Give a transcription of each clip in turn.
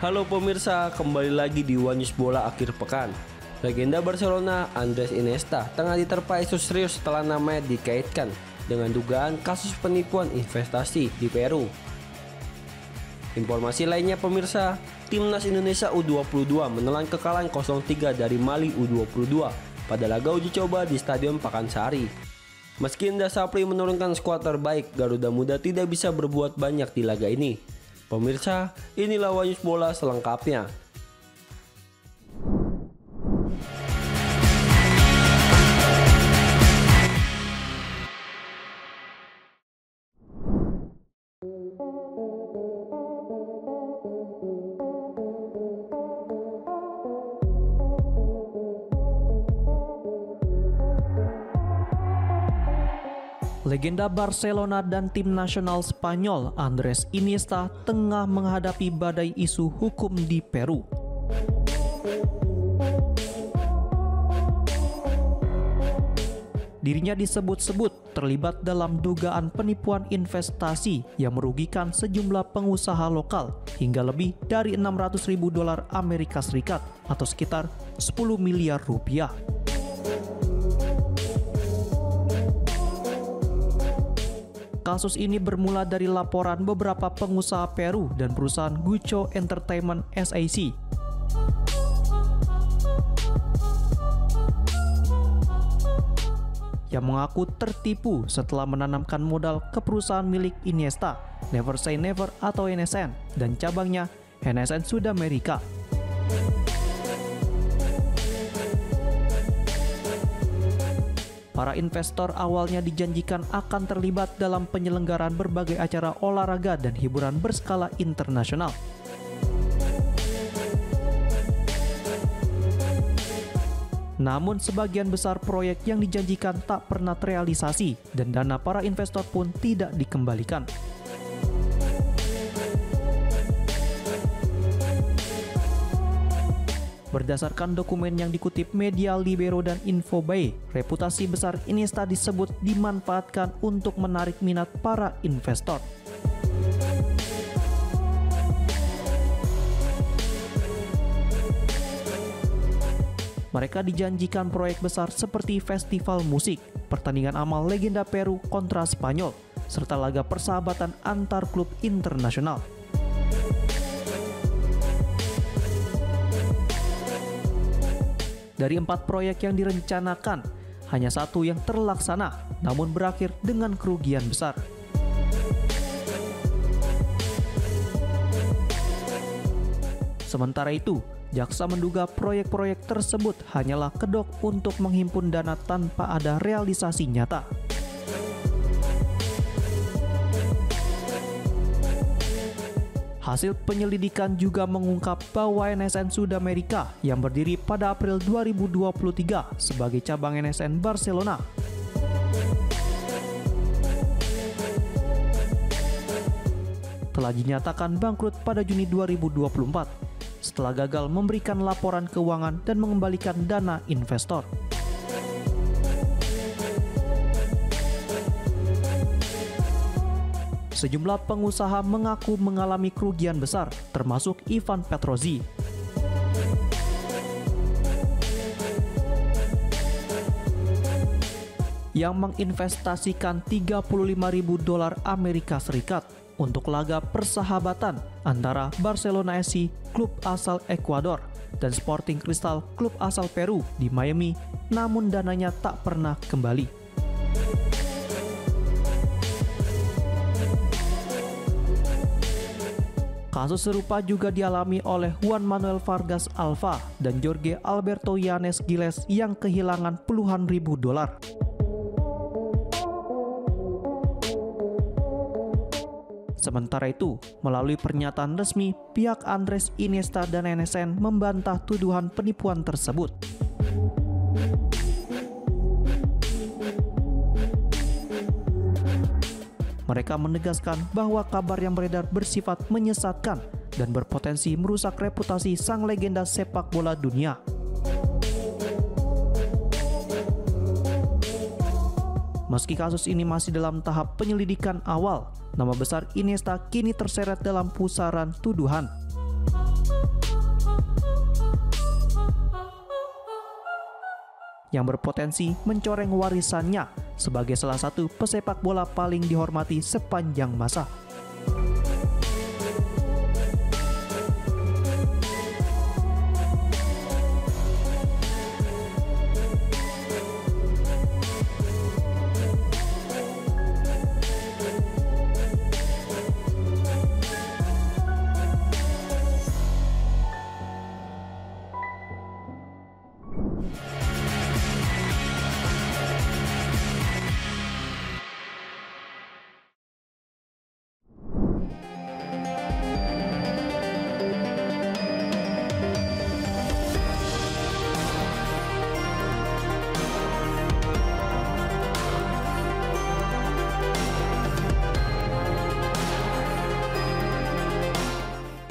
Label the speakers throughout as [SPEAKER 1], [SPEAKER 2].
[SPEAKER 1] Halo pemirsa, kembali lagi di One News Bola akhir pekan. Legenda Barcelona Andres Iniesta tengah diterpa isu serius setelah namanya dikaitkan dengan dugaan kasus penipuan investasi di Peru. Informasi lainnya pemirsa, Timnas Indonesia U22 menelan kekalahan 0-3 dari Mali U22 pada laga uji coba di Stadion Pakansari. Meski Indra Sapri menurunkan skuad terbaik, Garuda Muda tidak bisa berbuat banyak di laga ini. Pemirsa, inilah One News Bola selengkapnya.
[SPEAKER 2] Legenda Barcelona dan tim nasional Spanyol Andres Iniesta tengah menghadapi badai isu hukum di Peru. Dirinya disebut-sebut terlibat dalam dugaan penipuan investasi yang merugikan sejumlah pengusaha lokal hingga lebih dari $600.000 Amerika Serikat atau sekitar 10 miliar rupiah. Kasus ini bermula dari laporan beberapa pengusaha Peru dan perusahaan Gucho Entertainment SAC. Yang mengaku tertipu setelah menanamkan modal ke perusahaan milik Iniesta, Never Say Never atau NSN, dan cabangnya NSN Sudamerica. Para investor awalnya dijanjikan akan terlibat dalam penyelenggaraan berbagai acara olahraga dan hiburan berskala internasional. Namun sebagian besar proyek yang dijanjikan tak pernah terrealisasi dan dana para investor pun tidak dikembalikan. Berdasarkan dokumen yang dikutip media Libero dan Infobae, reputasi besar Iniesta disebut dimanfaatkan untuk menarik minat para investor. Mereka dijanjikan proyek besar seperti festival musik, pertandingan amal legenda Peru kontra Spanyol, serta laga persahabatan antar klub internasional. Dari 4 proyek yang direncanakan, hanya satu yang terlaksana, namun berakhir dengan kerugian besar. Sementara itu, jaksa menduga proyek-proyek tersebut hanyalah kedok untuk menghimpun dana tanpa ada realisasi nyata. Hasil penyelidikan juga mengungkap bahwa NSN Sudamerica yang berdiri pada April 2023 sebagai cabang NSN Barcelona telah dinyatakan bangkrut pada Juni 2024 setelah gagal memberikan laporan keuangan dan mengembalikan dana investor. Sejumlah pengusaha mengaku mengalami kerugian besar, termasuk Ivan Petrozzi. Yang menginvestasikan $35.000 Amerika Serikat untuk laga persahabatan antara Barcelona SC, klub asal Ekuador, dan Sporting Cristal, klub asal Peru di Miami, namun dananya tak pernah kembali. Kasus serupa juga dialami oleh Juan Manuel Vargas Alva dan Jorge Alberto Yanes Giles yang kehilangan puluhan ribu dolar. Sementara itu, melalui pernyataan resmi, pihak Andres Iniesta dan NSN membantah tuduhan penipuan tersebut. Mereka menegaskan bahwa kabar yang beredar bersifat menyesatkan dan berpotensi merusak reputasi sang legenda sepak bola dunia. Meski kasus ini masih dalam tahap penyelidikan awal, nama besar Iniesta kini terseret dalam pusaran tuduhan. yang berpotensi mencoreng warisannya sebagai salah satu pesepak bola paling dihormati sepanjang masa.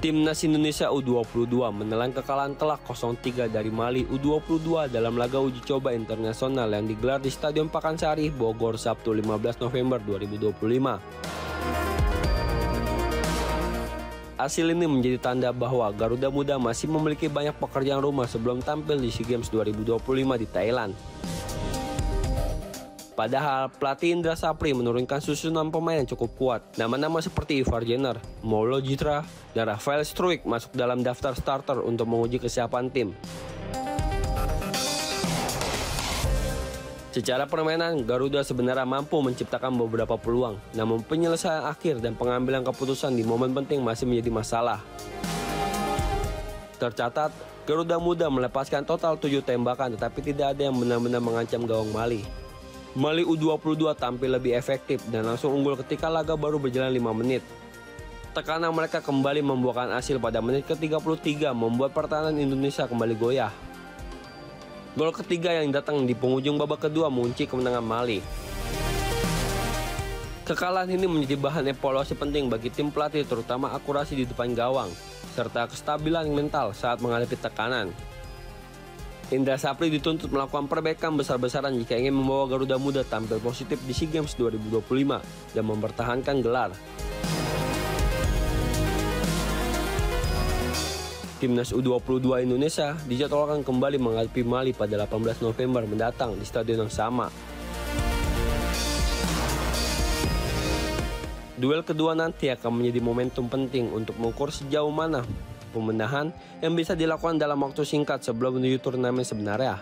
[SPEAKER 1] Timnas Indonesia U22 menelan kekalahan telak 0-3 dari Mali U22 dalam laga uji coba internasional yang digelar di Stadion Pakansari, Bogor, Sabtu 15 November 2025. Hasil ini menjadi tanda bahwa Garuda Muda masih memiliki banyak pekerjaan rumah sebelum tampil di SEA Games 2025 di Thailand. Padahal pelatih Indra Sapri menurunkan susunan pemain yang cukup kuat. Nama-nama seperti Ivar Jenner, Maulo Jitra, dan Rafael Struijk masuk dalam daftar starter untuk menguji kesiapan tim. Secara permainan, Garuda sebenarnya mampu menciptakan beberapa peluang, namun penyelesaian akhir dan pengambilan keputusan di momen penting masih menjadi masalah. Tercatat, Garuda Muda melepaskan total 7 tembakan tetapi tidak ada yang benar-benar mengancam gawang Mali. Mali U22 tampil lebih efektif dan langsung unggul ketika laga baru berjalan 5 menit. Tekanan mereka kembali membuahkan hasil pada menit ke-33 membuat pertahanan Indonesia kembali goyah. Gol ketiga yang datang di penghujung babak kedua mengunci kemenangan Mali. Kekalahan ini menjadi bahan evaluasi penting bagi tim pelatih, terutama akurasi di depan gawang, serta kestabilan mental saat menghadapi tekanan. Indra Sapri dituntut melakukan perbaikan besar-besaran jika ingin membawa Garuda Muda tampil positif di SEA Games 2025 dan mempertahankan gelar. Timnas U22 Indonesia dijadwalkan kembali menghadapi Mali pada 18 November mendatang di stadion yang sama. Duel kedua nanti akan menjadi momentum penting untuk mengukur sejauh mana pembenahan yang bisa dilakukan dalam waktu singkat sebelum menuju turnamen sebenarnya.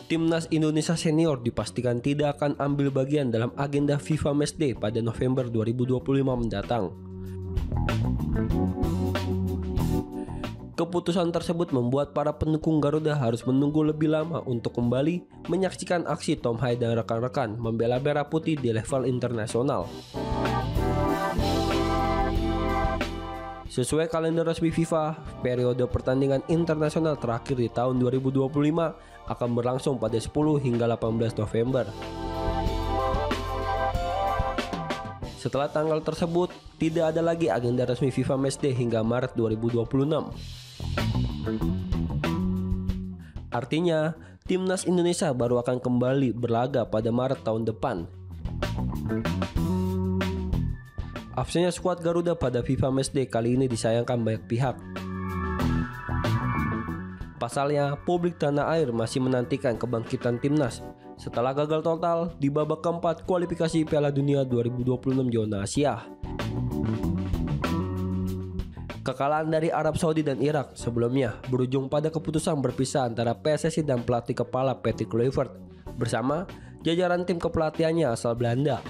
[SPEAKER 1] Timnas Indonesia Senior dipastikan tidak akan ambil bagian dalam agenda FIFA Matchday pada November 2025 mendatang. Keputusan tersebut membuat para pendukung Garuda harus menunggu lebih lama untuk kembali menyaksikan aksi Tom Hai dan rekan-rekan membela merah putih di level internasional. Sesuai kalender resmi FIFA, periode pertandingan internasional terakhir di tahun 2025 akan berlangsung pada 10 hingga 18 November. Setelah tanggal tersebut, tidak ada lagi agenda resmi FIFA Matchday hingga Maret 2026. Artinya, Timnas Indonesia baru akan kembali berlaga pada Maret tahun depan. Absennya skuad Garuda pada FIFA Matchday kali ini disayangkan banyak pihak. Pasalnya, publik tanah air masih menantikan kebangkitan timnas setelah gagal total di babak keempat kualifikasi Piala Dunia 2026 zona Asia. Kekalahan dari Arab Saudi dan Irak sebelumnya berujung pada keputusan berpisah antara PSSI dan pelatih kepala Patrick Kluivert bersama jajaran tim kepelatihannya asal Belanda.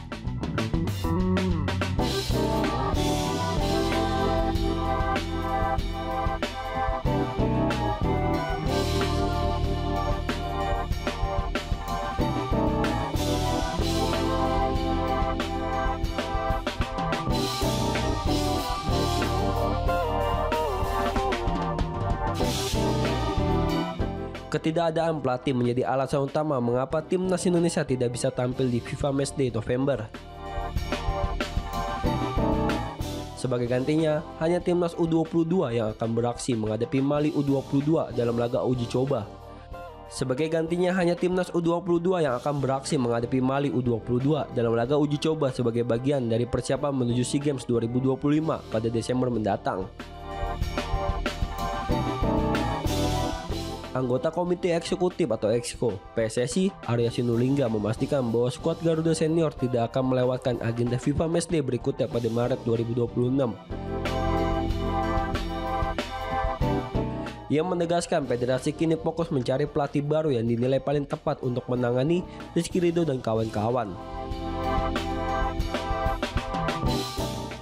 [SPEAKER 1] Ketidakadaan pelatih menjadi alasan utama mengapa Timnas Indonesia tidak bisa tampil di FIFA Matchday November. Sebagai gantinya, hanya Timnas U22 yang akan beraksi menghadapi Mali U22 dalam laga uji coba. Sebagai gantinya, hanya Timnas U22 yang akan beraksi menghadapi Mali U22 dalam laga uji coba sebagai bagian dari persiapan menuju SEA Games 2025 pada Desember mendatang. Anggota Komite Eksekutif atau Exco PSSI, Arya Sinulinga memastikan bahwa skuad Garuda Senior tidak akan melewatkan agenda FIFA Matchday berikutnya pada Maret 2026. Ia menegaskan federasi kini fokus mencari pelatih baru yang dinilai paling tepat untuk menangani Rizky Ridho dan kawan-kawan.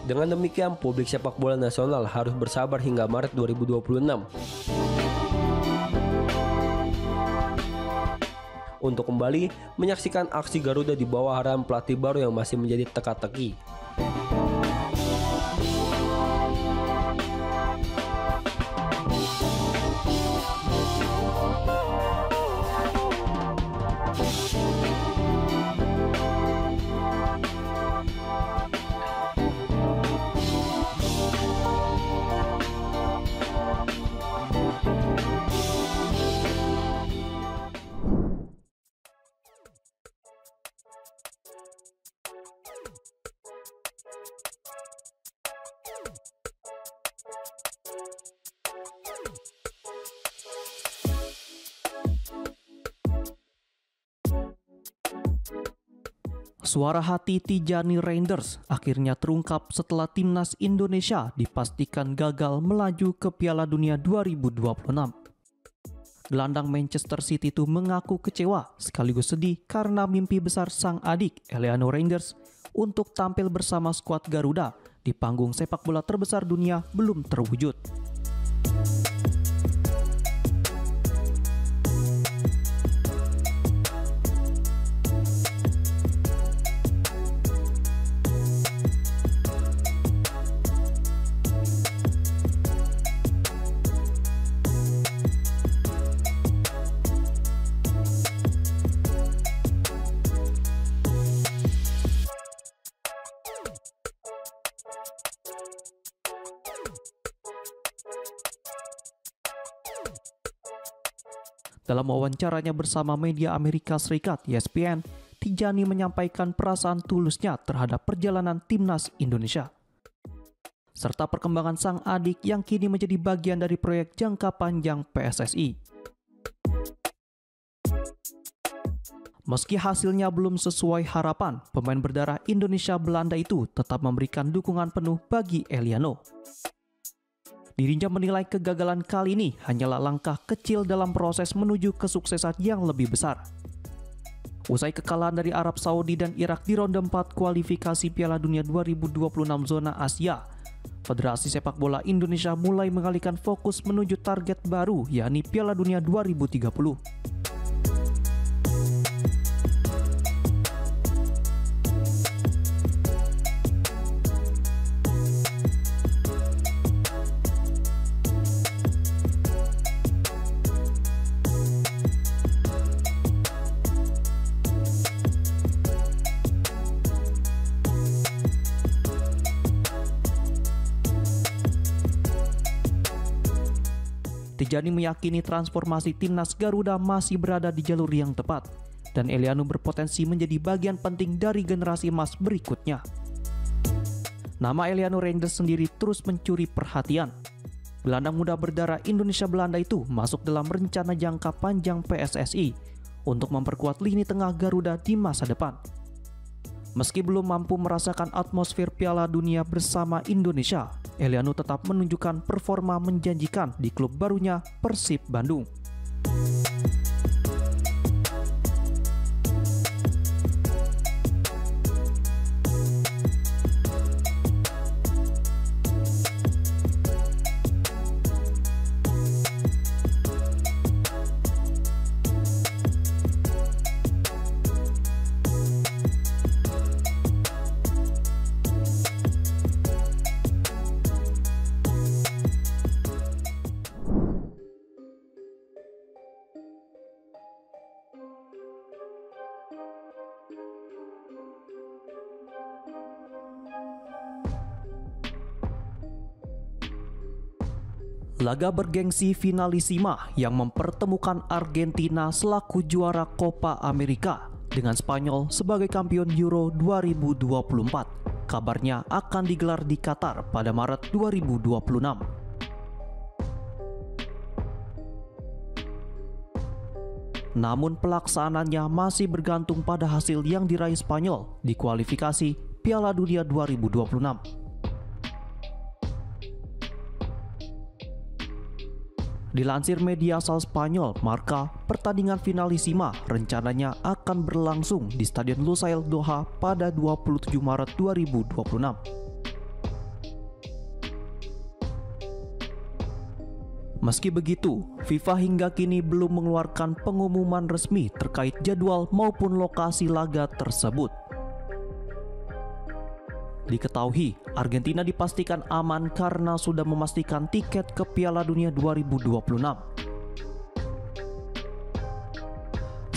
[SPEAKER 1] Dengan demikian, publik sepak bola nasional harus bersabar hingga Maret 2026. Untuk kembali menyaksikan aksi Garuda di bawah arahan pelatih baru yang masih menjadi teka-teki.
[SPEAKER 2] Suara hati Tijani Reinders akhirnya terungkap setelah timnas Indonesia dipastikan gagal melaju ke Piala Dunia 2026. Gelandang Manchester City itu mengaku kecewa sekaligus sedih karena mimpi besar sang adik Eliano Reinders untuk tampil bersama skuad Garuda di panggung sepak bola terbesar dunia belum terwujud. Dalam wawancaranya bersama media Amerika Serikat ESPN, Tijani menyampaikan perasaan tulusnya terhadap perjalanan timnas Indonesia, serta perkembangan sang adik yang kini menjadi bagian dari proyek jangka panjang PSSI. Meski hasilnya belum sesuai harapan, pemain berdarah Indonesia Belanda itu tetap memberikan dukungan penuh bagi Eliano. Dirinya menilai kegagalan kali ini hanyalah langkah kecil dalam proses menuju kesuksesan yang lebih besar. Usai kekalahan dari Arab Saudi dan Irak di ronde 4 kualifikasi Piala Dunia 2026 zona Asia, Federasi Sepak Bola Indonesia mulai mengalihkan fokus menuju target baru, yakni Piala Dunia 2030. Tijani meyakini transformasi timnas Garuda masih berada di jalur yang tepat, dan Eliano berpotensi menjadi bagian penting dari generasi emas berikutnya. Nama Eliano Reinders sendiri terus mencuri perhatian. Gelandang muda berdarah Indonesia-Belanda itu masuk dalam rencana jangka panjang PSSI untuk memperkuat lini tengah Garuda di masa depan. Meski belum mampu merasakan atmosfer Piala Dunia bersama Indonesia, Eliano tetap menunjukkan performa menjanjikan di klub barunya Persib Bandung. Laga bergengsi finalisima yang mempertemukan Argentina selaku juara Copa America dengan Spanyol sebagai kampion Euro 2024 kabarnya akan digelar di Qatar pada Maret 2026. Namun pelaksanaannya masih bergantung pada hasil yang diraih Spanyol di kualifikasi Piala Dunia 2026. Dilansir media asal Spanyol, Marca, pertandingan finalisima rencananya akan berlangsung di Stadion Lusail Doha pada 27 Maret 2026. Meski begitu, FIFA hingga kini belum mengeluarkan pengumuman resmi terkait jadwal maupun lokasi laga tersebut. Diketahui, Argentina dipastikan aman karena sudah memastikan tiket ke Piala Dunia 2026.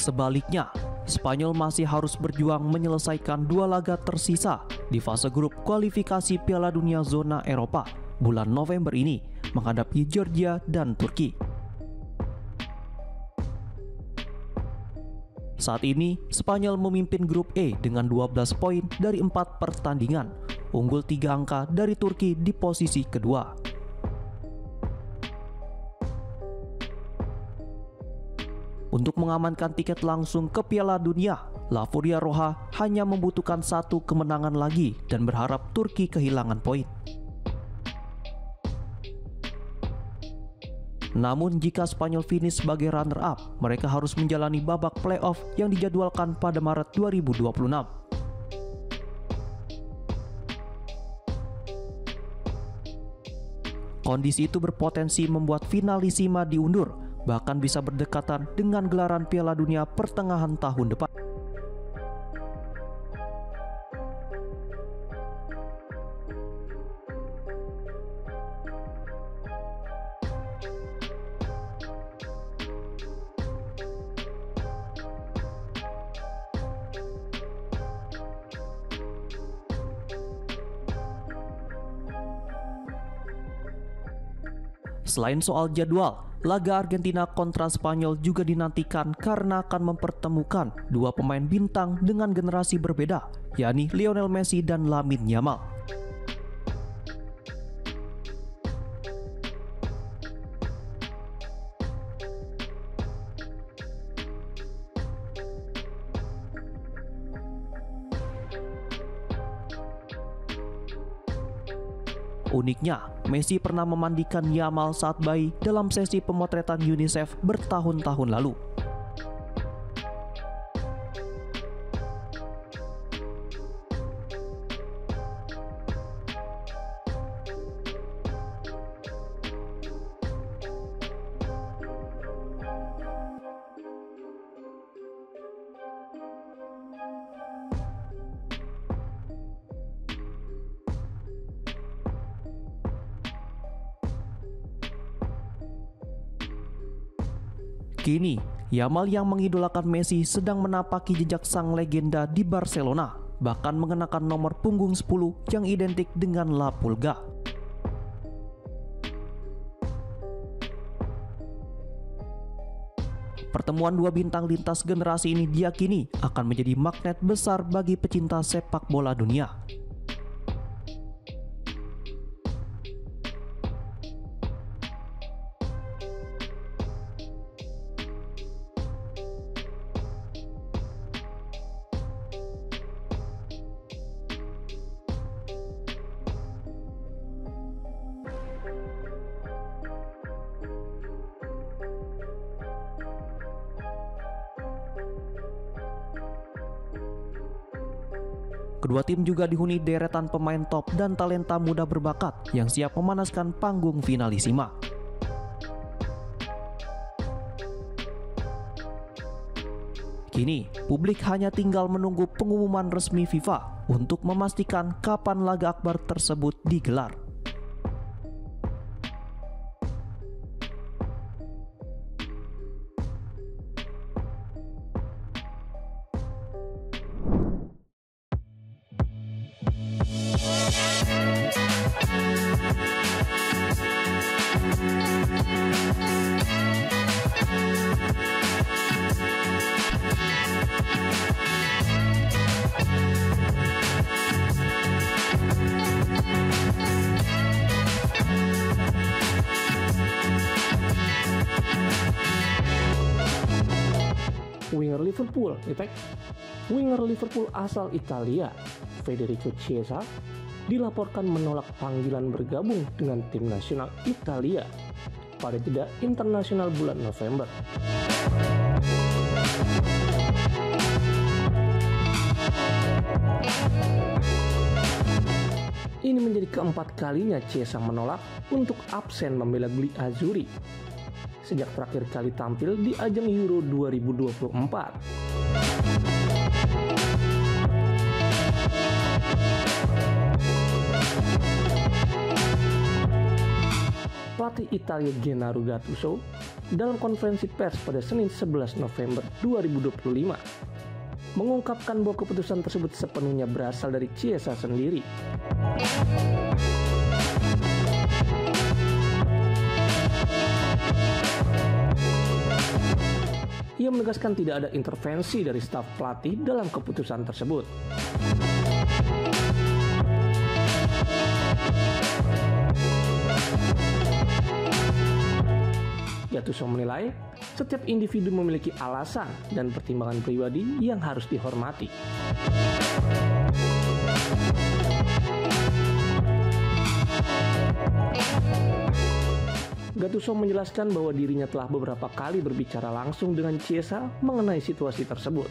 [SPEAKER 2] Sebaliknya, Spanyol masih harus berjuang menyelesaikan 2 laga tersisa di fase grup kualifikasi Piala Dunia zona Eropa bulan November ini menghadapi Georgia dan Turki. Saat ini, Spanyol memimpin grup E dengan 12 poin dari 4 pertandingan, unggul 3 angka dari Turki di posisi kedua. Untuk mengamankan tiket langsung ke Piala Dunia, La Furia Roja hanya membutuhkan 1 kemenangan lagi dan berharap Turki kehilangan poin. Namun jika Spanyol finish sebagai runner-up, mereka harus menjalani babak playoff yang dijadwalkan pada Maret 2026. Kondisi itu berpotensi membuat finalisima diundur, bahkan bisa berdekatan dengan gelaran Piala Dunia pertengahan tahun depan. Selain soal jadwal, laga Argentina kontra Spanyol juga dinantikan karena akan mempertemukan 2 pemain bintang dengan generasi berbeda, yakni Lionel Messi dan Lamine Yamal. Uniknya, Messi pernah memandikan Yamal saat bayi dalam sesi pemotretan UNICEF bertahun-tahun lalu. Kini, Yamal yang mengidolakan Messi sedang menapaki jejak sang legenda di Barcelona, bahkan mengenakan nomor punggung 10 yang identik dengan La Pulga. Pertemuan dua bintang lintas generasi ini diyakini akan menjadi magnet besar bagi pecinta sepak bola dunia. Kedua tim juga dihuni deretan pemain top dan talenta muda berbakat yang siap memanaskan panggung finalisima. Kini, publik hanya tinggal menunggu pengumuman resmi FIFA untuk memastikan kapan laga akbar tersebut digelar.
[SPEAKER 3] Winger Liverpool asal Italia, Federico Chiesa, dilaporkan menolak panggilan bergabung dengan tim nasional Italia pada jeda internasional bulan November. Ini menjadi keempat kalinya Chiesa menolak untuk absen membela Gli Azzurri sejak terakhir kali tampil di ajang Euro 2024. Pelatih Italia Gennaro Gattuso dalam konferensi pers pada Senin 11 November 2025 mengungkapkan bahwa keputusan tersebut sepenuhnya berasal dari Chiesa sendiri. Ia menegaskan tidak ada intervensi dari staf pelatih dalam keputusan tersebut. Gattuso menilai setiap individu memiliki alasan dan pertimbangan pribadi yang harus dihormati. Gattuso menjelaskan bahwa dirinya telah beberapa kali berbicara langsung dengan Chiesa mengenai situasi tersebut.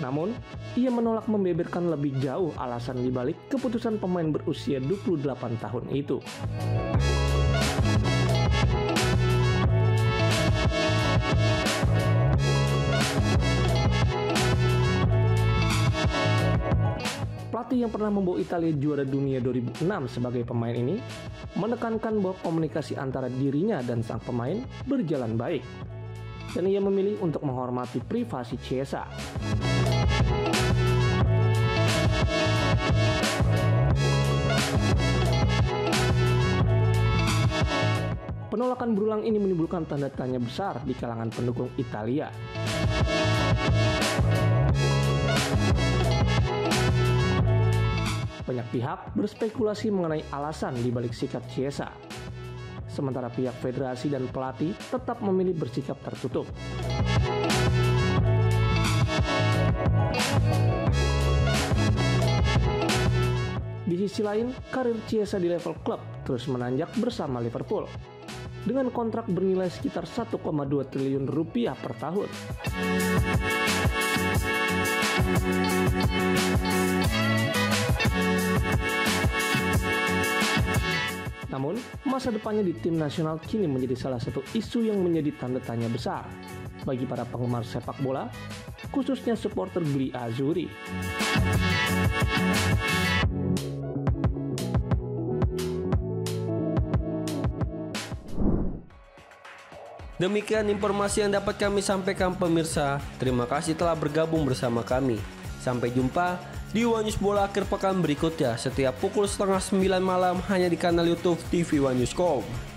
[SPEAKER 3] Namun, ia menolak membeberkan lebih jauh alasan dibalik keputusan pemain berusia 28 tahun itu. Pelatih yang pernah membawa Italia juara dunia 2006 sebagai pemain ini menekankan bahwa komunikasi antara dirinya dan sang pemain berjalan baik, dan ia memilih untuk menghormati privasi Chiesa. Penolakan berulang ini menimbulkan tanda tanya besar di kalangan pendukung Italia. Banyak pihak berspekulasi mengenai alasan di balik sikap Chiesa. Sementara pihak federasi dan pelatih tetap memilih bersikap tertutup. Di sisi lain, karir Chiesa di level klub terus menanjak bersama Liverpool dengan kontrak bernilai sekitar 1,2 triliun rupiah per tahun. Namun, masa depannya di tim nasional kini menjadi salah satu isu yang menjadi tanda tanya besar bagi para penggemar sepak bola, khususnya supporter Gli Azzurri.
[SPEAKER 1] Demikian informasi yang dapat kami sampaikan pemirsa. Terima kasih telah bergabung bersama kami. Sampai jumpa di One News Bola akhir pekan berikutnya setiap pukul 8:30 malam hanya di kanal YouTube TV One News.com.